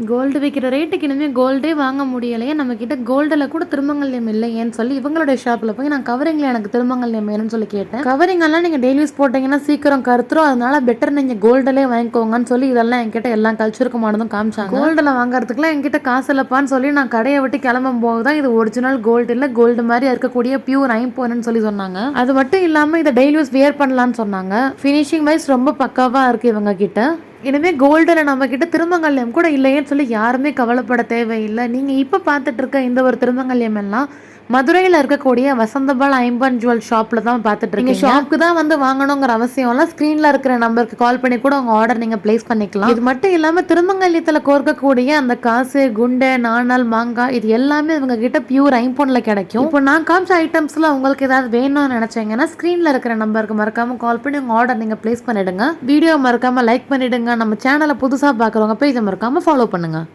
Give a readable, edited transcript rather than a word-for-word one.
Gold விற்கிற ரேட்டுக்கு இனிமேல் கோல்டே வாங்க முடியலையே, நம்மக்கிட்ட கோல்டில் கூட திருமங்கல்யம் இல்லையேன்னு சொல்லி இவங்களுடைய ஷாப்பில் போய் நான் கவரிங்கில் எனக்கு திருமங்கல்யம் வேணும்னு சொல்லி கேட்டேன். கவரிங்கெல்லாம் நீங்கள் டெய்லி யூஸ் போட்டிங்கன்னா சீக்கிரம் கருத்துரும், அதனால பெட்டர் நீங்கள் கோல்டிலே வாங்கிக்கோங்கன்னு சொல்லி இதெல்லாம் என்கிட்ட எல்லாம் கழிச்சிருக்குமானதும் காமிச்சாங்க. கோல்டில் வாங்குறதுக்குலாம் என்கிட்ட காசு இல்லைப்பான்னு சொல்லி நான் கடையை விட்டு கிளம்பும் போது தான் இது ஒரிஜினல் கோல்டு இல்லை, கோல்டு மாதிரி இருக்கக்கூடிய பியூர் ஐம்பொன்னு சொல்லி சொன்னாங்க. அது மட்டும் இல்லாமல் இதை டெய்லி யூஸ் வியர் பண்ணலான்னு சொன்னாங்க. ஃபினிஷிங் வைஸ் ரொம்ப பக்காவாக இருக்குது இவங்க கிட்ட. இனிமேல் கோல்டில் நம்மக்கிட்ட திருமங்கல்யம் கூட இல்லையேன்னு சொல்லி யாருமே கவலைப்பட தேவையில்லை. நீங்கள் இப்போ பார்த்துட்டு இருக்க இந்த ஒரு திருமங்கல்யம் எல்லாம் மதுரையில் இருக்கக்கூடிய வசந்தபால் ஐம்பன் ஜுவல் ஷாப்பில் தான் பார்த்துட்டு இருக்கீங்க. ஷாப்புக்கு தான் வந்து வாங்கணுங்கிற அவசியம் இல்லை, ஸ்க்ரீனில் இருக்கிற நம்பருக்கு கால் பண்ணி கூட உங்கள் ஆர்டர் நீங்கள் பிளேஸ் பண்ணிக்கலாம். இது மட்டும் இல்லாமல் திருமங்கல்யத்தில் கோர்க்கக்கூடிய அந்த காசு, குண்டை, நாணல், மாங்காய் இது எல்லாமே இவங்க கிட்ட பியூர் ஐம்பொன்னில் கிடைக்கும். இப்போ நான் காமிச்ச ஐட்டம்ஸில் உங்களுக்கு ஏதாவது வேணும்னு நினச்சிங்கன்னா ஸ்க்ரீனில் இருக்கிற நம்பருக்கு மறக்காமல் கால் பண்ணி உங்கள் ஆர்டர் நீங்கள் பிளேஸ் பண்ணிவிடுங்க. வீடியோ மறக்காமல் லைக் பண்ணிவிடுங்க. நம்ம சேனலை புதுசாக பார்க்குறவங்க பேஜை மறக்காமல் ஃபாலோ பண்ணுங்கள்.